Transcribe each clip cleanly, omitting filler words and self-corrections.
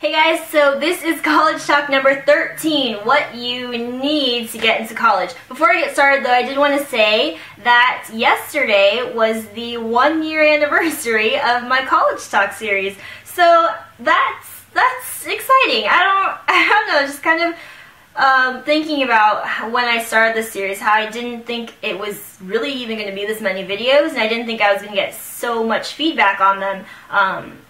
Hey guys, so this is College Talk number 13, what you need to get into college. Before I get started though, I did want to say that yesterday was the 1-year anniversary of my College Talk series. So that's exciting. I don't know, just kind of thinking about when I started this series, how I didn't think it was really even going to be this many videos, and I didn't think I was going to get so much feedback on them.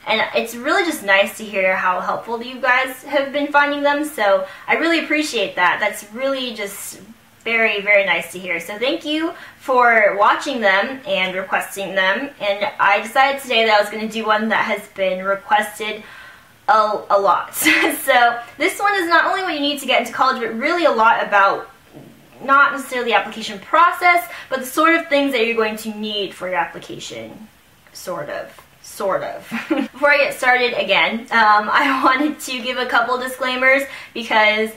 And it's really just nice to hear how helpful you guys have been finding them, so I really appreciate that. That's really just very, very nice to hear. So thank you for watching them and requesting them, and I decided today that I was going to do one that has been requested a lot. So this one is not only what you need to get into college, but really a lot about not necessarily the application process, but the sort of things that you're going to need for your application. Sort of. Before I get started again, I wanted to give a couple disclaimers because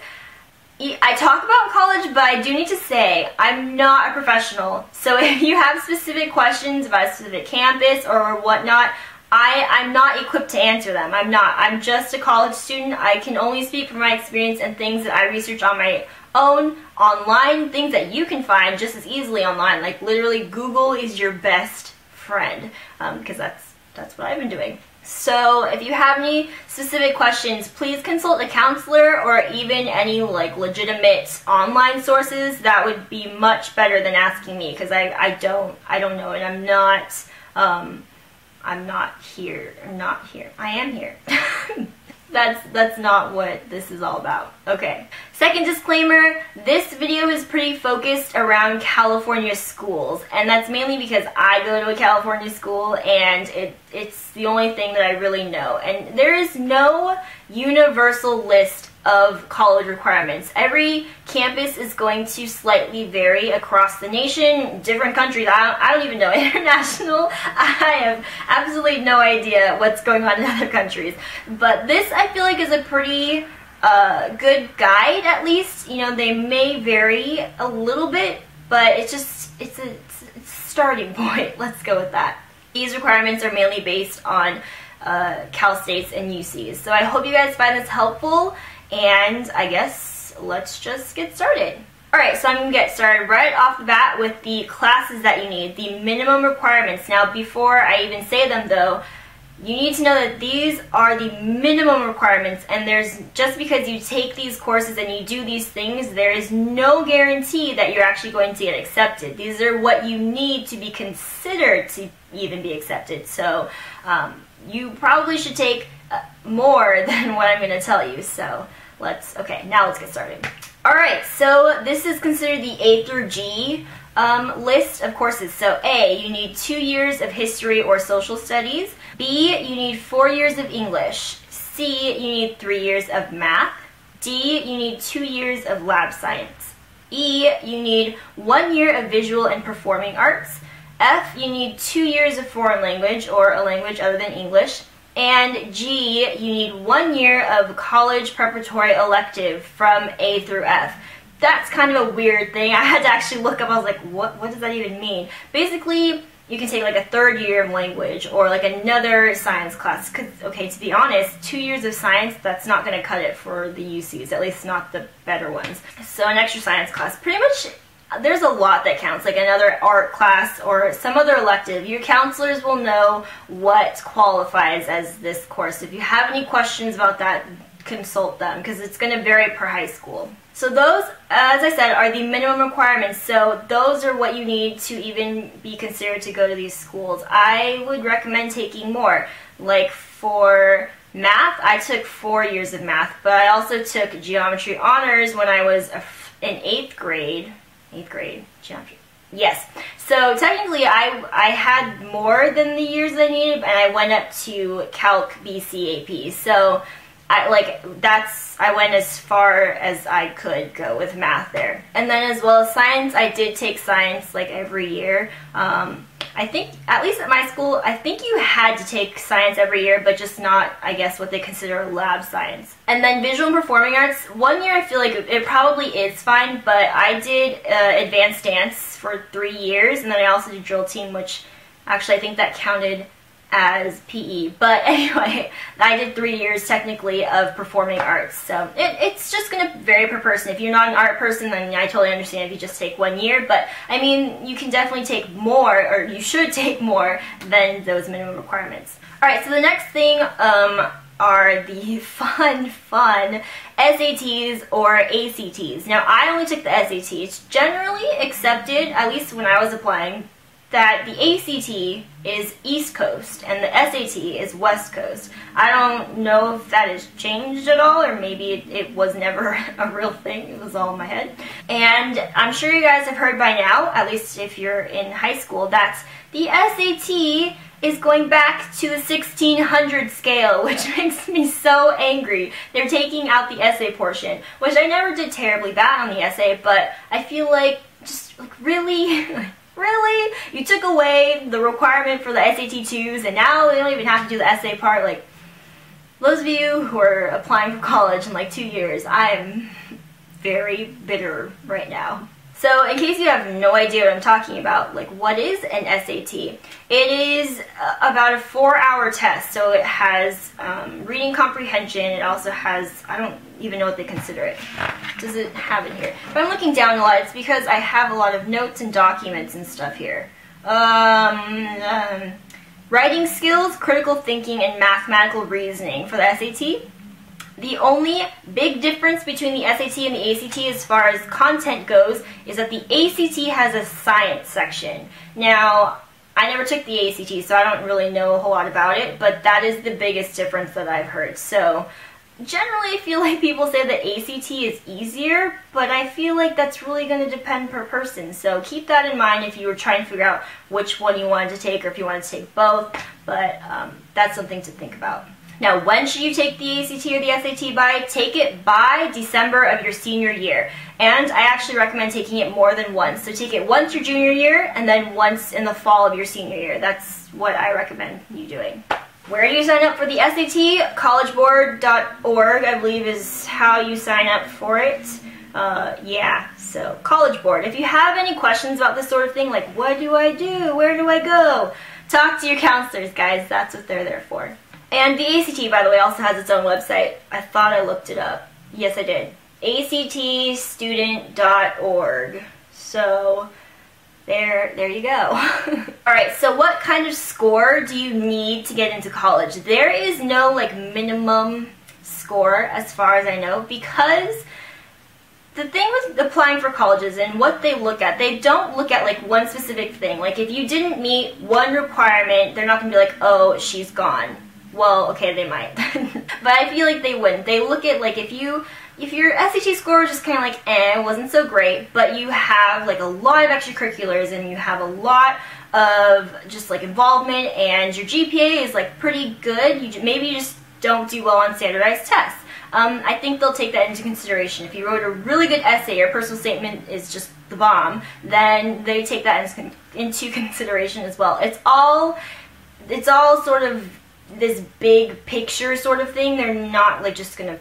I talk about college, but I do need to say I'm not a professional. So if you have specific questions about a specific campus or whatnot, I'm not equipped to answer them. I'm not. I'm just a college student. I can only speak from my experience and things that I research on my own, online, things that you can find just as easily online. Like literally Google is your best friend, because that's what I've been doing. So if you have any specific questions, please consult a counselor or even any like legitimate online sources. That would be much better than asking me, because I don't know, and I'm not here. I am here. That's not what this is all about. Okay. Second disclaimer, this video is pretty focused around California schools, and that's mainly because I go to a California school and it's the only thing that I really know. And there is no universal list of college requirements. Every campus is going to slightly vary across the nation, different countries. I don't even know. International, I have absolutely no idea what's going on in other countries. But this, I feel like, is a pretty good guide, at least. You know, they may vary a little bit, but it's a starting point. Let's go with that. These requirements are mainly based on Cal States and UCs. So I hope you guys find this helpful. And I guess let's just get started. Alright, so I'm going to get started right off the bat with the classes that you need, the minimum requirements. Now, before I even say them though, you need to know that these are the minimum requirements, and there's just because you take these courses and you do these things, there is no guarantee that you're actually going to get accepted. These are what you need to be considered to even be accepted. So you probably should take more than what I'm going to tell you. So now let's get started. Alright, so this is considered the A through G list of courses. So A, you need 2 years of history or social studies. B, you need 4 years of English. C, you need 3 years of math. D, you need 2 years of lab science. E, you need 1 year of visual and performing arts. F, you need 2 years of foreign language or a language other than English. And G, you need 1 year of college preparatory elective from A through F. That's kind of a weird thing. I had to actually look up. I was like, what does that even mean? Basically, you can take like a 3rd year of language or like another science class. Because, okay, to be honest, 2 years of science, that's not going to cut it for the UCs, at least not the better ones. So an extra science class, pretty much. There's a lot that counts, like another art class or some other elective. Your counselors will know what qualifies as this course. If you have any questions about that, consult them, because it's going to vary per high school. So those, as I said, are the minimum requirements. So those are what you need to even be considered to go to these schools. I would recommend taking more. Like for math, I took 4 years of math, but I also took geometry honors when I was in 8th grade. 8th grade geometry. Yes. So technically I had more than the years I needed, and I went up to Calc BCAP. So I went as far as I could go with math there. And then as well as science, I did take science like every year. I think, at least at my school, I think you had to take science every year, but just not, I guess, what they consider lab science. And then visual and performing arts, 1 year I feel like it probably is fine, but I did advanced dance for 3 years, and then I also did drill team, which actually I think that counted as PE. But anyway, I did 3 years technically of performing arts. So it's just going to vary per person. If you're not an art person, then I totally understand if you just take 1 year. But I mean, you can definitely take more, or you should take more than those minimum requirements. Alright, so the next thing are the fun SATs or ACTs. Now, I only took the SAT. It's generally accepted, at least when I was applying, that the ACT is East Coast and the SAT is West Coast. I don't know if that has changed at all, or maybe it was never a real thing. It was all in my head. And I'm sure you guys have heard by now, at least if you're in high school, that the SAT is going back to the 1600 scale, which makes me so angry. They're taking out the essay portion, which I never did terribly bad on the essay, but I feel like, just like, really? Really? You took away the requirement for the SAT-2s, and now they don't even have to do the essay part. Like, those of you who are applying for college in like 2 years, I'm very bitter right now. So, in case you have no idea what I'm talking about, like, what is an SAT? It is about a 4-hour test. So it has reading comprehension. It also has, I don't even know what they consider it. Does it have it here? If I'm looking down a lot, it's because I have a lot of notes and documents and stuff here. Writing skills, critical thinking, and mathematical reasoning for the SAT. The only big difference between the SAT and the ACT as far as content goes is that the ACT has a science section. Now, I never took the ACT, so I don't really know a whole lot about it, but that is the biggest difference that I've heard. So, generally I feel like people say the ACT is easier, but I feel like that's really going to depend per person. So keep that in mind if you were trying to figure out which one you wanted to take, or if you wanted to take both, but that's something to think about. Now, when should you take the ACT or the SAT by? Take it by December of your senior year. And I actually recommend taking it more than once. So take it once your junior year, and then once in the fall of your senior year. That's what I recommend you doing. Where do you sign up for the SAT? CollegeBoard.org, I believe, is how you sign up for it. Yeah, so College Board. If you have any questions about this sort of thing, like what do I do? Where do I go? Talk to your counselors, guys. That's what they're there for. And the ACT, by the way, also has its own website. I thought I looked it up. Yes, I did. actstudent.org. So, there you go. Alright, so what kind of score do you need to get into college? There is no, like, minimum score, as far as I know, because the thing with applying for colleges and what they look at, they don't look at, like, one specific thing. Like, if you didn't meet one requirement, they're not going to be like, oh, she's gone. Well, okay, they might. But I feel like they wouldn't. They look at, like, if your SAT score was just kind of like, wasn't so great, but you have, like, a lot of extracurriculars and you have a lot of just, like, involvement, and your GPA is, like, pretty good. Maybe you just don't do well on standardized tests. I think they'll take that into consideration. If you wrote a really good essay, your personal statement is just the bomb, then they take that into consideration as well. It's all sort of this big picture sort of thing. They're not, like, just gonna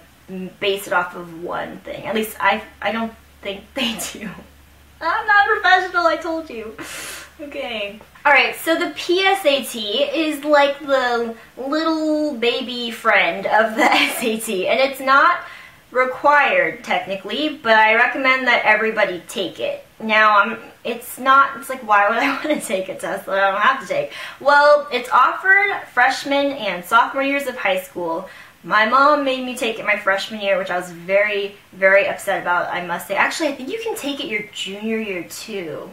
base it off of one thing. At least I don't think they do. I'm not a professional, I told you. Okay. Alright, so the PSAT is like the little baby friend of the SAT, and it's not required technically, but I recommend that everybody take it. Now, it's like, why would I want to take a test that I don't have to take? Well, it's offered freshman and sophomore years of high school. My mom made me take it my freshman year, which I was very, very upset about, I must say. Actually, I think you can take it your junior year too.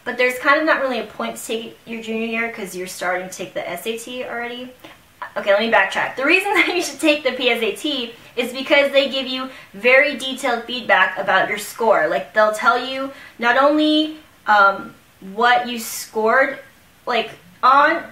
But there's kind of not really a point to take it your junior year because you're starting to take the SAT already. Okay, let me backtrack. The reason that you should take the PSAT is because they give you very detailed feedback about your score. Like, they'll tell you not only what you scored, like, that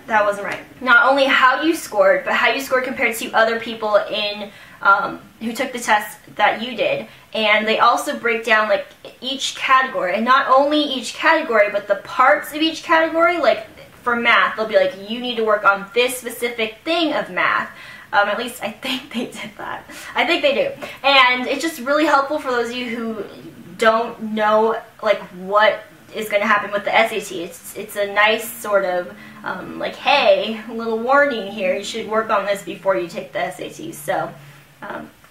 wasn't right. Not only how you scored, but how you scored compared to other people who took the test that you did. And they also break down, like, each category. And not only each category, but the parts of each category. Like, for math, they'll be like, you need to work on this specific thing of math. At least I think they did that. I think they do. And it's just really helpful for those of you who don't know, like, what is going to happen with the SAT. It's a nice sort of like, hey, a little warning here, you should work on this before you take the SAT. So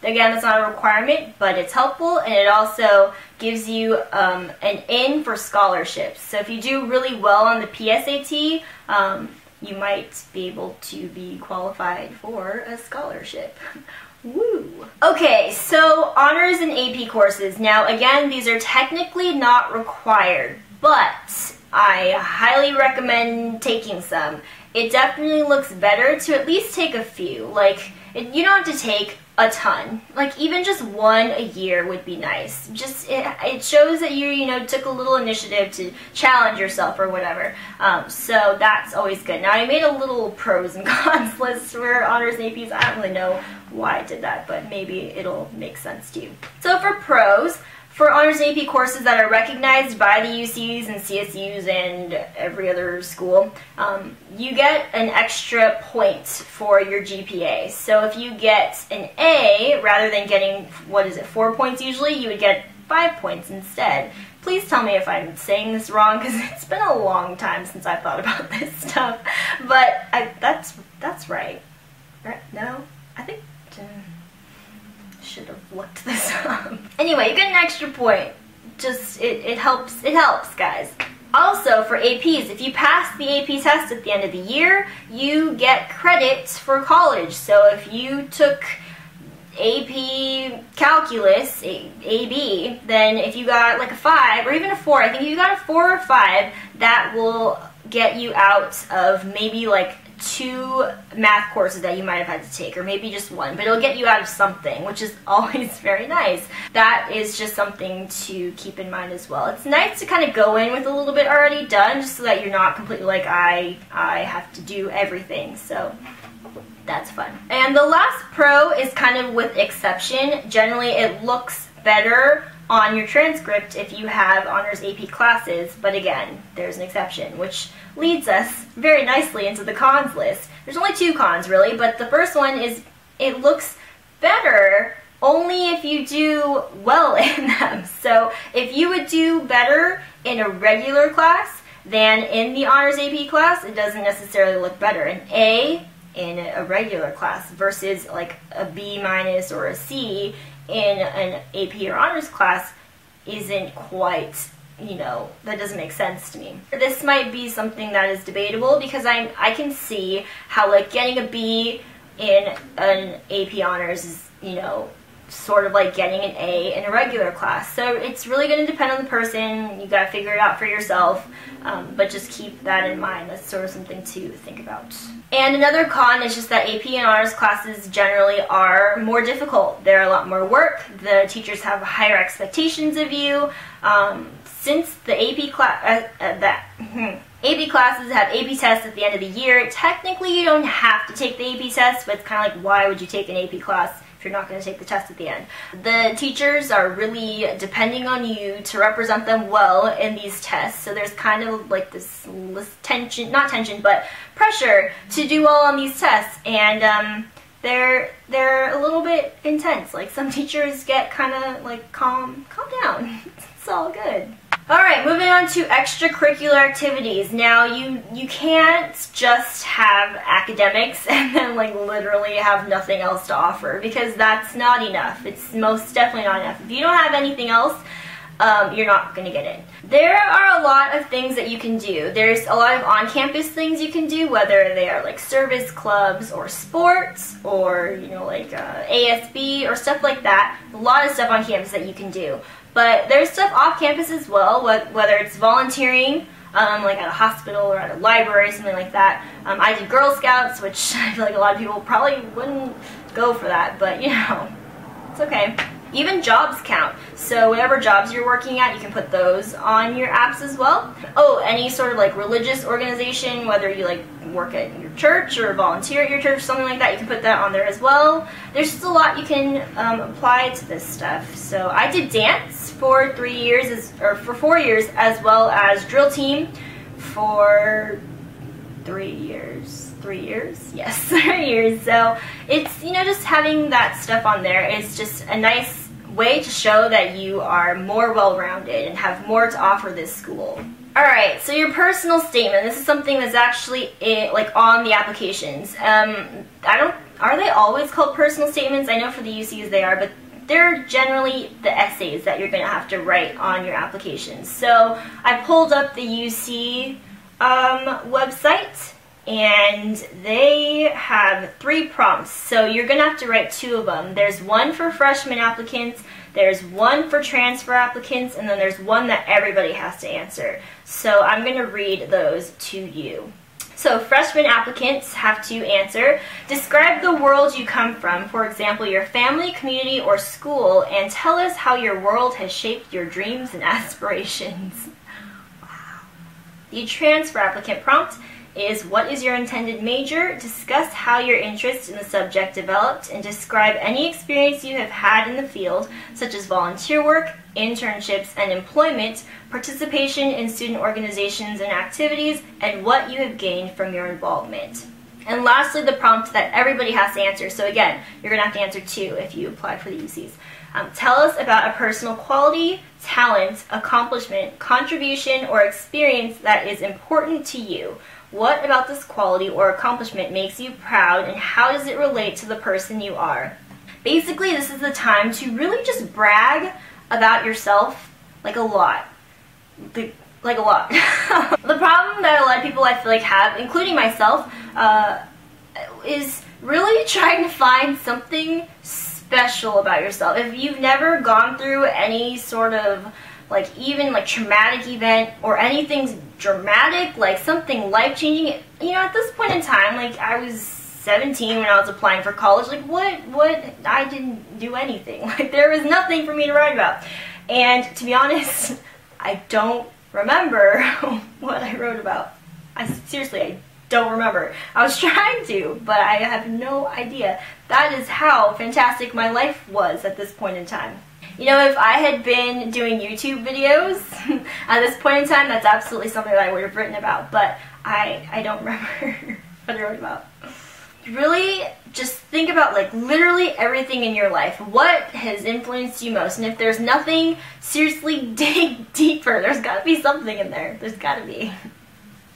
again, that's not a requirement, but it's helpful, and it also gives you an in for scholarships. So if you do really well on the PSAT, you might be able to be qualified for a scholarship. Woo! Okay, so honors and AP courses. Now again, these are technically not required, but I highly recommend taking some. It definitely looks better to at least take a few. Like, you don't have to take a ton. Like, even just one a year would be nice. Just, it shows that you know, took a little initiative to challenge yourself or whatever. So that's always good. Now, I made a little pros and cons list for honors and APs. I don't really know why I did that, but maybe it'll make sense to you. So for pros, for honors and AP courses that are recognized by the UCs and CSUs and every other school, you get an extra point for your GPA. So if you get an A, rather than getting, 4 points usually, you would get 5 points instead. Please tell me if I'm saying this wrong, because it's been a long time since I've thought about this stuff. But that's right. No? I think... should have looked this up. Anyway, you get an extra point. Just, it helps, guys. Also, for APs, if you pass the AP test at the end of the year, you get credit for college. So if you took AP Calculus, AB, then if you got like a 5 or even a 4, I think if you got a 4 or 5, that will get you out of maybe like 2 math courses that you might have had to take, or maybe just 1, but it'll get you out of something, which is always very nice. That is just something to keep in mind as well. It's nice to kind of go in with a little bit already done, just so that you're not completely like, I have to do everything, so that's fun. And the last pro is kind of with exception. Generally, it looks better on your transcript if you have honors AP classes, but again, there's an exception, which leads us very nicely into the cons list. There's only 2 cons really, but the first one is it looks better only if you do well in them. So if you would do better in a regular class than in the honors AP class, it doesn't necessarily look better. An A in a regular class versus like a B- or a C in an AP or honors class isn't quite, you know, that doesn't make sense to me. This might be something that is debatable, because I can see how like getting a B in an AP honors is, you know, sort of like getting an A in a regular class. So it's really going to depend on the person. You got to figure it out for yourself, but just keep that in mind. That's sort of something to think about. And another con is just that AP and honors classes generally are more difficult. They're a lot more work. The teachers have higher expectations of you. Since the AP AP classes have AP tests at the end of the year, technically you don't have to take the AP test, but it's kind of like, why would you take an AP class if you're not going to take the test at the end? The teachers are really depending on you to represent them well in these tests, so there's kind of like this tension, not tension, but pressure to do well on these tests, and they're a little bit intense. Like, some teachers get kind of like, calm down. It's all good. Alright, moving on to extracurricular activities. Now, you can't just have academics and then like literally have nothing else to offer, because that's not enough. It's most definitely not enough. If you don't have anything else, you're not going to get in. There are a lot of things that you can do. There's a lot of on-campus things you can do, whether they are like service clubs or sports or, you know, like ASB or stuff like that. A lot of stuff on campus that you can do. But there's stuff off campus as well, whether it's volunteering, like at a hospital or at a library, something like that. I did Girl Scouts, which I feel like a lot of people probably wouldn't go for that, but you know, it's okay. Even jobs count. So whatever jobs you're working at, you can put those on your apps as well. Oh, any sort of like religious organization, whether you like work at your church or volunteer at your church, something like that, you can put that on there as well. There's just a lot you can apply to this stuff. So I did dance for 4 years, as well as drill team for 3 years. 3 years? Yes, 3 years. So it's, you know, just having that stuff on there is just a nice way to show that you are more well-rounded and have more to offer this school. Alright, so your personal statement. This is something that's actually like on the applications. Are they always called personal statements? I know for the UCs they are, but they're generally the essays that you're going to have to write on your applications. So I pulled up the UC website, and they have 3 prompts. So you're going to have to write 2 of them. There's one for freshman applicants, there's one for transfer applicants, and then there's one that everybody has to answer. So I'm going to read those to you. So freshman applicants have to answer, describe the world you come from, for example, your family, community, or school, and tell us how your world has shaped your dreams and aspirations. Wow. The transfer applicant prompt is, what is your intended major? Discuss how your interest in the subject developed, and describe any experience you have had in the field, such as volunteer work, internships, and employment, participation in student organizations and activities, and what you have gained from your involvement. And lastly, the prompt that everybody has to answer. So again, you're going to have to answer 2 if you apply for the UCs. Tell us about a personal quality, talent, accomplishment, contribution, or experience that is important to you. What about this quality or accomplishment makes you proud, and how does it relate to the person you are? Basically, this is the time to really just brag about yourself, like a lot. Like a lot. The problem that a lot of people I feel like have, including myself, is really trying to find something special about yourself. If you've never gone through any sort of like even like traumatic event or anything dramatic, like something life-changing, you know, at this point in time, like I was 17 when I was applying for college, like what, I didn't do anything. Like there was nothing for me to write about. And to be honest, I don't remember what I wrote about. Seriously, I don't remember. I was trying to, but I have no idea. That is how fantastic my life was at this point in time. You know, if I had been doing YouTube videos at this point in time, that's absolutely something that I would have written about, but I don't remember what I wrote about. Really just think about like literally everything in your life. What has influenced you most? And if there's nothing, seriously dig deeper. There's got to be something in there. There's got to be,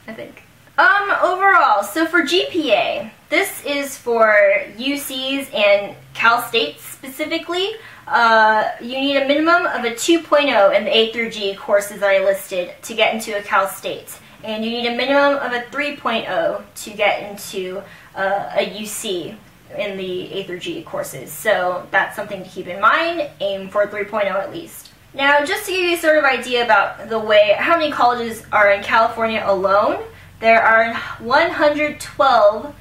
I think. Overall, so for GPA, this is for UCs and Cal State specifically. You need a minimum of a 2.0 in the A through G courses that I listed to get into a Cal State. And you need a minimum of a 3.0 to get into a UC in the A through G courses. So that's something to keep in mind. Aim for a 3.0 at least. Now, just to give you a sort of idea about the way, how many colleges are in California alone, there are 112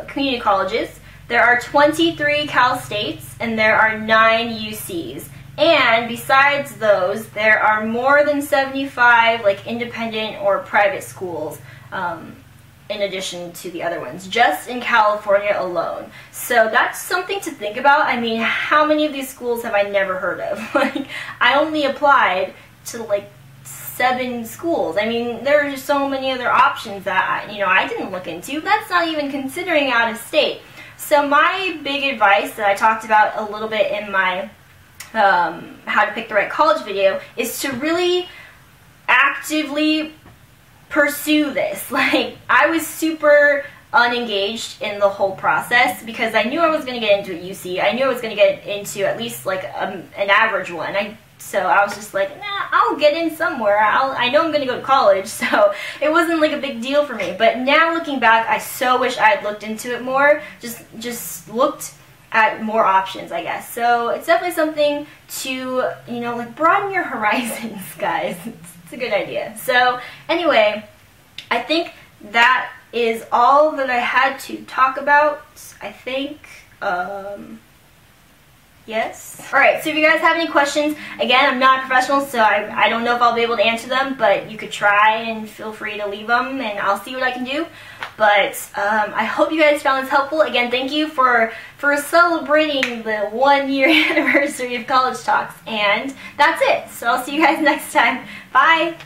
community colleges. There are 23 Cal States, and there are 9 UCs. And besides those, there are more than 75 like independent or private schools in addition to the other ones, just in California alone. So that's something to think about. I mean, how many of these schools have I never heard of? Like, I only applied to like 7 schools. I mean, there are just so many other options that I didn't look into. That's not even considering out of state. So my big advice that I talked about a little bit in my how to pick the right college video is to really actively pursue this. Like, I was super unengaged in the whole process because I knew I was going to get into a UC. I knew I was going to get into at least like an average one. So I was just like, nah, I'll get in somewhere. I know I'm going to go to college, so it wasn't like a big deal for me. But now looking back, I so wish I had looked into it more, just looked at more options, I guess. So it's definitely something to, like broaden your horizons, guys. It's a good idea. So anyway, I think that is all that I had to talk about, I think. Yes. Alright, so if you guys have any questions, again, I'm not a professional, so I don't know if I'll be able to answer them, but you could try and feel free to leave them, and I'll see what I can do. But I hope you guys found this helpful. Again, thank you for celebrating the 1-year anniversary of College Talks, and that's it. So I'll see you guys next time. Bye!